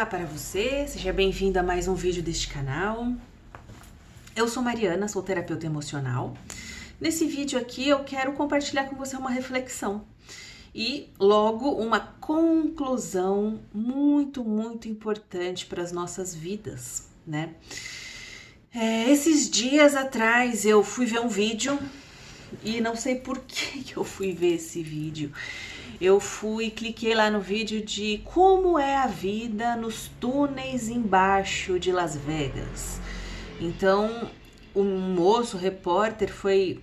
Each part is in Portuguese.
Olá para você, seja bem-vindo a mais um vídeo deste canal. Eu sou Mariana, sou terapeuta emocional. Nesse vídeo aqui eu quero compartilhar com você uma reflexão e logo uma conclusão muito importante para as nossas vidas, né? Esses dias atrás eu fui ver um vídeo e não sei por que eu fui ver esse vídeo. Eu cliquei lá no vídeo de como é a vida nos túneis embaixo de Las Vegas. Então, um moço, repórter, foi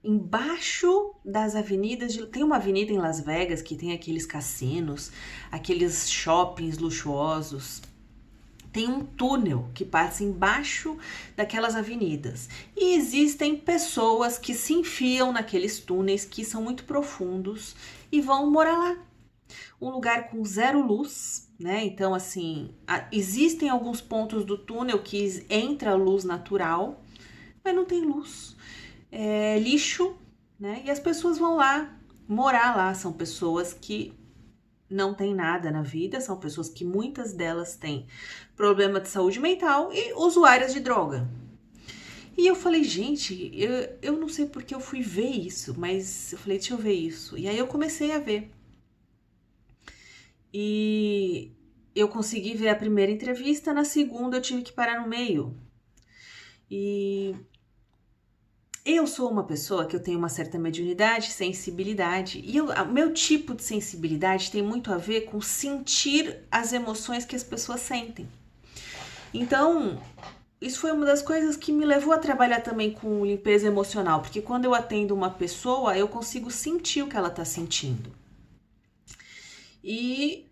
embaixo das avenidas. Tem uma avenida em Las Vegas que tem aqueles cassinos, aqueles shoppings luxuosos. Tem um túnel que passa embaixo daquelas avenidas. E existem pessoas que se enfiam naqueles túneis que são muito profundos e vão morar lá. Um lugar com zero luz, né? Então, assim, existem alguns pontos do túnel que entra luz natural, mas não tem luz. É lixo, né? E as pessoas vão lá morar lá. São pessoas que não tem nada na vida, são pessoas que muitas delas têm problema de saúde mental e usuárias de droga. E eu falei, gente, eu não sei porque eu fui ver isso, mas eu falei, deixa eu ver isso. E aí eu comecei a ver. E eu consegui ver a primeira entrevista, na segunda eu tive que parar no meio. E eu sou uma pessoa que eu tenho uma certa mediunidade, sensibilidade, e o meu tipo de sensibilidade tem muito a ver com sentir as emoções que as pessoas sentem. Então, isso foi uma das coisas que me levou a trabalhar também com limpeza emocional, porque quando eu atendo uma pessoa, eu consigo sentir o que ela está sentindo. E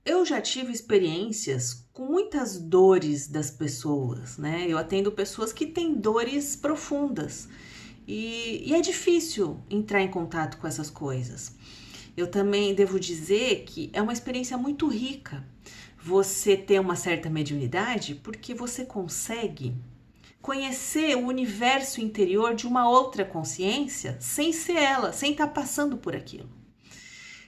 eu já tive experiências com muitas dores das pessoas, né? Eu atendo pessoas que têm dores profundas e é difícil entrar em contato com essas coisas. Eu também devo dizer que é uma experiência muito rica você ter uma certa mediunidade, porque você consegue conhecer o universo interior de uma outra consciência sem ser ela, sem estar passando por aquilo.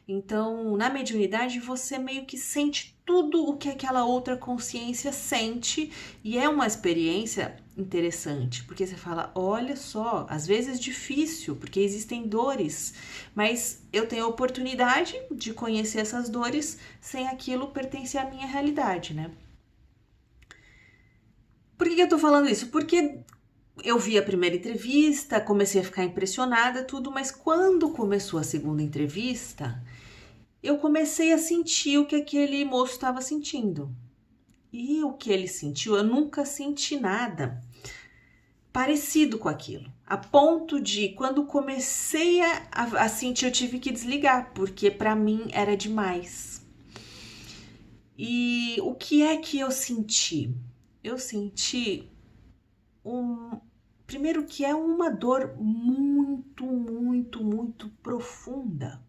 Então, na mediunidade, você meio que sente tudo o que aquela outra consciência sente e é uma experiência interessante, porque você fala, olha só, às vezes é difícil, porque existem dores, mas eu tenho a oportunidade de conhecer essas dores sem aquilo pertencer à minha realidade, né? Por que eu tô falando isso? Porque eu vi a primeira entrevista, comecei a ficar impressionada, tudo, mas quando começou a segunda entrevista, eu comecei a sentir o que aquele moço estava sentindo. E o que ele sentiu, eu nunca senti nada parecido com aquilo. A ponto de, quando comecei a sentir, eu tive que desligar, porque para mim era demais. E o que é que eu senti? Eu senti primeiro que é uma dor muito profunda.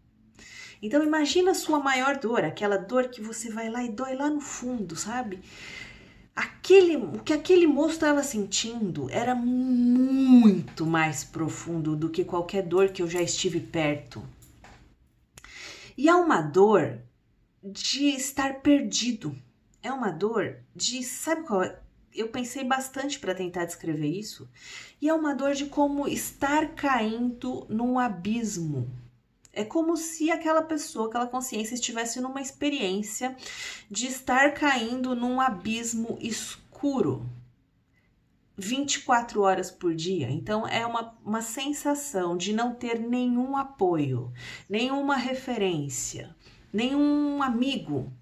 Então imagina a sua maior dor, aquela dor que você vai lá e dói lá no fundo, sabe? O que aquele moço estava sentindo era muito mais profundo do que qualquer dor que eu já estive perto. E é uma dor de estar perdido. É uma dor de, sabe qual é? Eu pensei bastante para tentar descrever isso. E é uma dor de como estar caindo num abismo. É como se aquela pessoa, aquela consciência estivesse numa experiência de estar caindo num abismo escuro 24 horas por dia. Então é uma sensação de não ter nenhum apoio, nenhuma referência, nenhum amigo,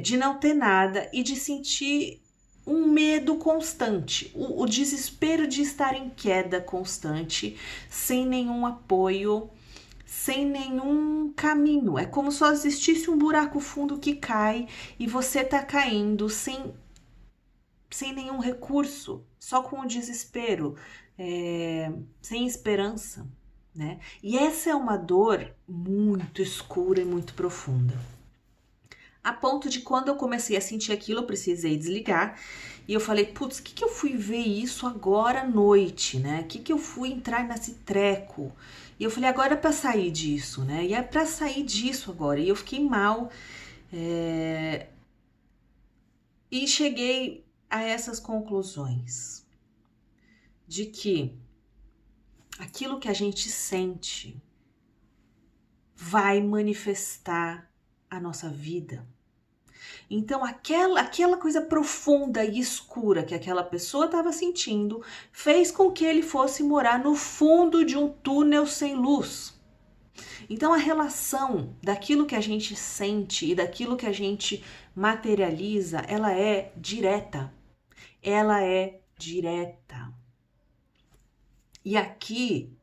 de não ter nada e de sentir um medo constante, o desespero de estar em queda constante, sem nenhum apoio, sem nenhum caminho. É como se só existisse um buraco fundo que cai e você tá caindo sem nenhum recurso, só com o desespero, sem esperança, né? E essa é uma dor muito escura e muito profunda. A ponto de quando eu comecei a sentir aquilo, eu precisei desligar. E eu falei, putz, o que eu fui ver isso agora à noite, né? O que eu fui entrar nesse treco? E eu falei, agora é pra sair disso, né? E é pra sair disso agora. E eu fiquei mal. E cheguei a essas conclusões. De que aquilo que a gente sente vai manifestar a nossa vida. Então, aquela coisa profunda e escura que aquela pessoa estava sentindo fez com que ele fosse morar no fundo de um túnel sem luz. Então, a relação daquilo que a gente sente e daquilo que a gente materializa, ela é direta. Ela é direta. E aqui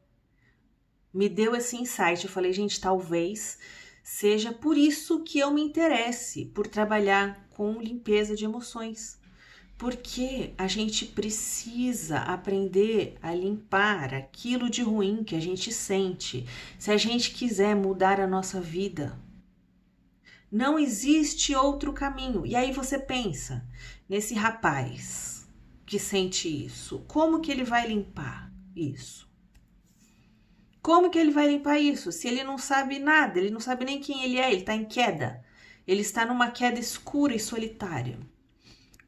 me deu esse insight. Eu falei, gente, talvez seja por isso que eu me interesse por trabalhar com limpeza de emoções. Porque a gente precisa aprender a limpar aquilo de ruim que a gente sente, se a gente quiser mudar a nossa vida. Não existe outro caminho. E aí você pensa nesse rapaz que sente isso. Como que ele vai limpar isso? Como que ele vai limpar isso? Se ele não sabe nada, ele não sabe nem quem ele é, ele está em queda. Ele está numa queda escura e solitária.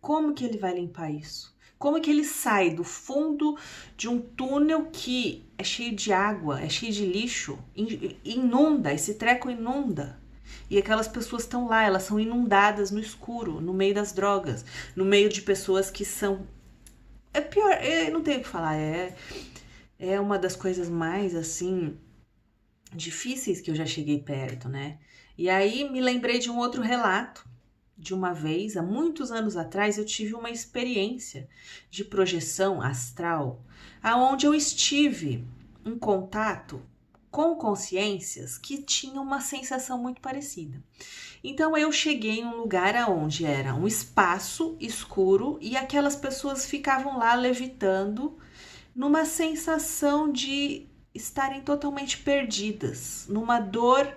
Como que ele vai limpar isso? Como que ele sai do fundo de um túnel que é cheio de água, é cheio de lixo, inunda, esse treco inunda. E aquelas pessoas estão lá, elas são inundadas no escuro, no meio das drogas, no meio de pessoas que são... É pior, não tenho o que falar, é uma das coisas mais, assim, difíceis que eu já cheguei perto, né? E aí me lembrei de um outro relato, de uma vez, há muitos anos atrás, eu tive uma experiência de projeção astral, aonde eu estive em contato com consciências que tinham uma sensação muito parecida. Então eu cheguei em um lugar aonde era um espaço escuro e aquelas pessoas ficavam lá levitando numa sensação de estarem totalmente perdidas, numa dor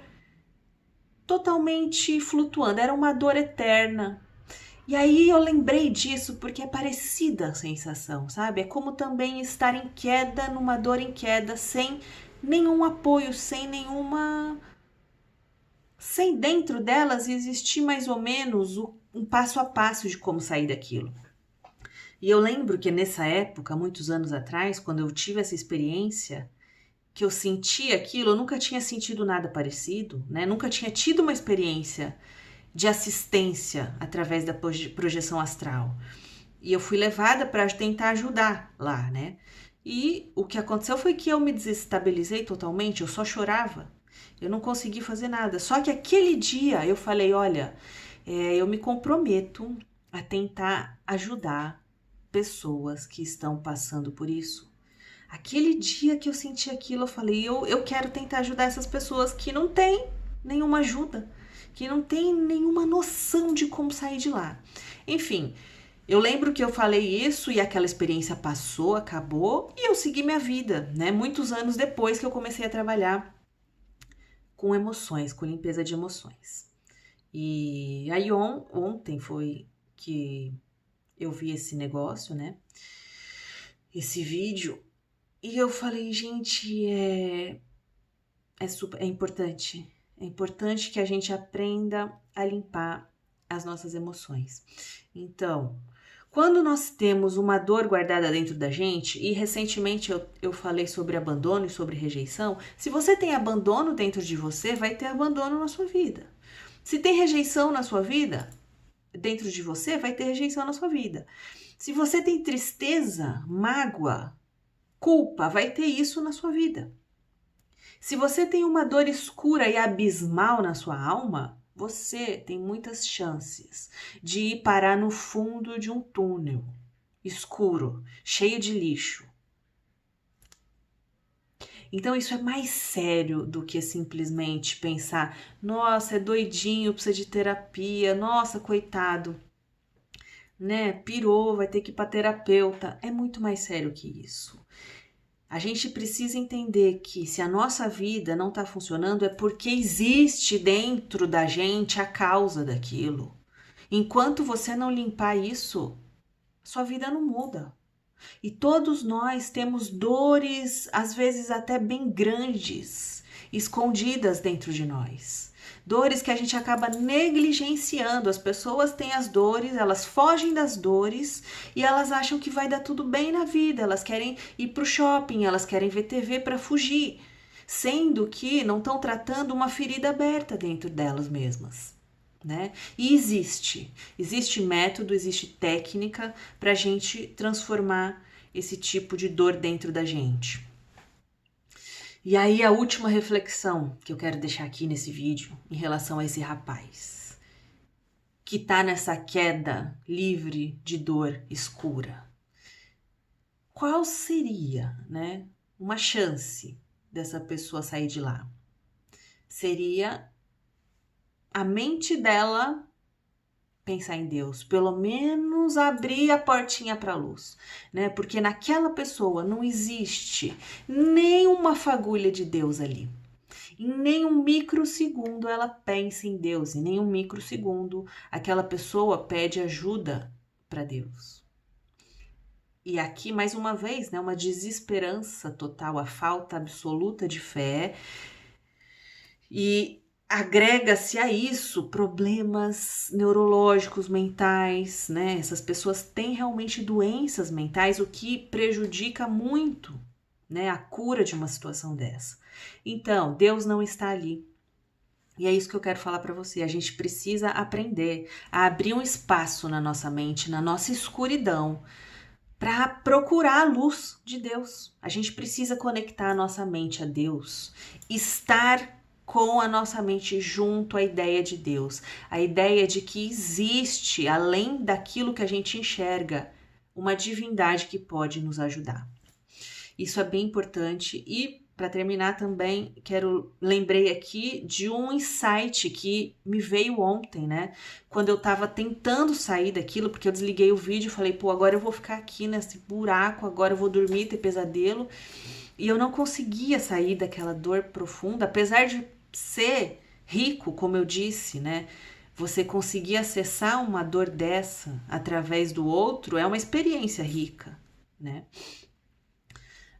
totalmente flutuando, era uma dor eterna. E aí eu lembrei disso porque é parecida a sensação, sabe? É como também estar em queda, numa dor em queda, sem nenhum apoio, sem dentro delas existir mais ou menos um passo a passo de como sair daquilo. E eu lembro que nessa época, muitos anos atrás, quando eu tive essa experiência, que eu senti aquilo, eu nunca tinha sentido nada parecido, né? Nunca tinha tido uma experiência de assistência através da projeção astral. E eu fui levada para tentar ajudar lá, né? E o que aconteceu foi que eu me desestabilizei totalmente, eu só chorava. Eu não consegui fazer nada. Só que aquele dia eu falei, olha, eu me comprometo a tentar ajudar pessoas que estão passando por isso. Aquele dia que eu senti aquilo, eu falei, eu quero tentar ajudar essas pessoas que não têm nenhuma ajuda, que não têm nenhuma noção de como sair de lá. Enfim, eu lembro que eu falei isso e aquela experiência passou, acabou e eu segui minha vida, né? Muitos anos depois que eu comecei a trabalhar com emoções, com limpeza de emoções. E aí ontem foi que eu vi esse negócio, né? Esse vídeo. E eu falei, gente, é importante. É importante que a gente aprenda a limpar as nossas emoções. Então, quando nós temos uma dor guardada dentro da gente, e recentemente eu falei sobre abandono e sobre rejeição, se você tem abandono dentro de você, vai ter abandono na sua vida. Se tem rejeição na sua vida, dentro de você, vai ter rejeição na sua vida. Se você tem tristeza, mágoa, culpa, vai ter isso na sua vida. Se você tem uma dor escura e abismal na sua alma, você tem muitas chances de ir parar no fundo de um túnel escuro, cheio de lixo. Então isso é mais sério do que simplesmente pensar, nossa, é doidinho, precisa de terapia, nossa, coitado, né? Pirou, vai ter que ir para terapeuta. É muito mais sério que isso. A gente precisa entender que se a nossa vida não está funcionando é porque existe dentro da gente a causa daquilo. Enquanto você não limpar isso, sua vida não muda. E todos nós temos dores, às vezes até bem grandes, escondidas dentro de nós. Dores que a gente acaba negligenciando. As pessoas têm as dores, elas fogem das dores e elas acham que vai dar tudo bem na vida. Elas querem ir para o shopping, elas querem ver TV para fugir, sendo que não estão tratando uma ferida aberta dentro delas mesmas. Né? E existe método, existe técnica para a gente transformar esse tipo de dor dentro da gente. E aí a última reflexão que eu quero deixar aqui nesse vídeo em relação a esse rapaz que tá nessa queda livre de dor escura. Qual seria, né, uma chance dessa pessoa sair de lá? Seria a mente dela pensar em Deus, pelo menos abrir a portinha para a luz, né? Porque naquela pessoa não existe nenhuma fagulha de Deus ali. Em nenhum microsegundo ela pensa em Deus, em nenhum microsegundo aquela pessoa pede ajuda para Deus. E aqui, mais uma vez, né, uma desesperança total, a falta absoluta de fé. E agrega-se a isso problemas neurológicos, mentais, né? Essas pessoas têm realmente doenças mentais, o que prejudica muito, né, a cura de uma situação dessa. Então, Deus não está ali. E é isso que eu quero falar para você. A gente precisa aprender a abrir um espaço na nossa mente, na nossa escuridão, para procurar a luz de Deus. A gente precisa conectar a nossa mente a Deus, estar com a nossa mente junto à ideia de Deus, a ideia de que existe, além daquilo que a gente enxerga, uma divindade que pode nos ajudar. Isso é bem importante. E para terminar também, lembrei aqui de um insight que me veio ontem, né? Quando eu estava tentando sair daquilo, porque eu desliguei o vídeo e falei, pô, agora eu vou ficar aqui nesse buraco, agora eu vou dormir, ter pesadelo. E eu não conseguia sair daquela dor profunda, apesar de ser rico, como eu disse, né? Você conseguir acessar uma dor dessa através do outro é uma experiência rica, né?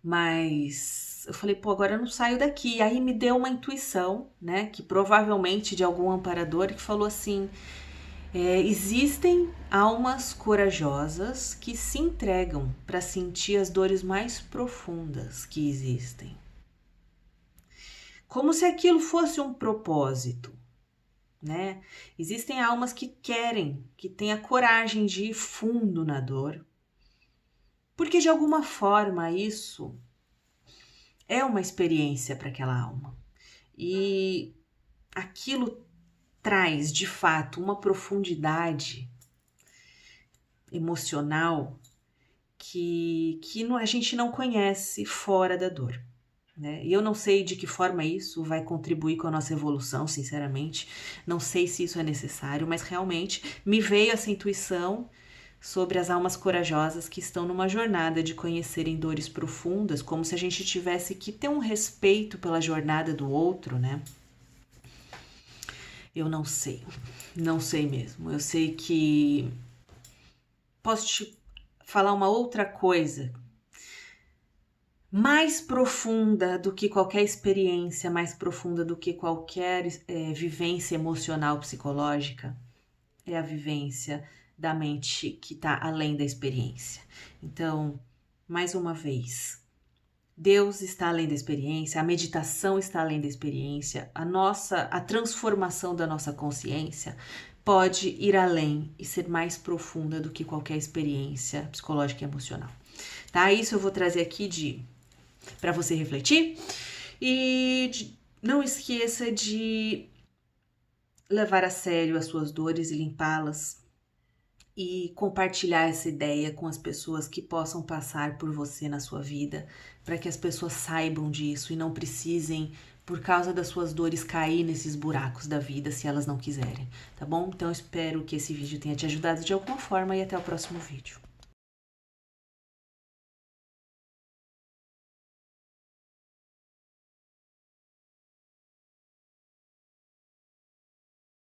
Mas eu falei, pô, agora eu não saio daqui. E aí me deu uma intuição, né? Que provavelmente de algum amparador que falou assim: existem almas corajosas que se entregam para sentir as dores mais profundas que existem. Como se aquilo fosse um propósito, né? Existem almas que querem, que têm a coragem de ir fundo na dor, porque de alguma forma isso é uma experiência para aquela alma. E aquilo traz, de fato, uma profundidade emocional que a gente não conhece fora da dor. Né? E eu não sei de que forma isso vai contribuir com a nossa evolução, sinceramente. Não sei se isso é necessário, mas realmente me veio essa intuição sobre as almas corajosas que estão numa jornada de conhecerem dores profundas, como se a gente tivesse que ter um respeito pela jornada do outro, né? Eu não sei mesmo. Eu sei que posso te falar uma outra coisa mais profunda do que qualquer experiência, mais profunda do que qualquer vivência emocional, psicológica, é a vivência da mente que está além da experiência. Então, mais uma vez, Deus está além da experiência, a meditação está além da experiência, a transformação da nossa consciência pode ir além e ser mais profunda do que qualquer experiência psicológica e emocional. Tá? Isso eu vou trazer aqui para você refletir e não esqueça de levar a sério as suas dores e limpá-las e compartilhar essa ideia com as pessoas que possam passar por você na sua vida, para que as pessoas saibam disso e não precisem, por causa das suas dores, cair nesses buracos da vida se elas não quiserem, tá bom? Então eu espero que esse vídeo tenha te ajudado de alguma forma e até o próximo vídeo.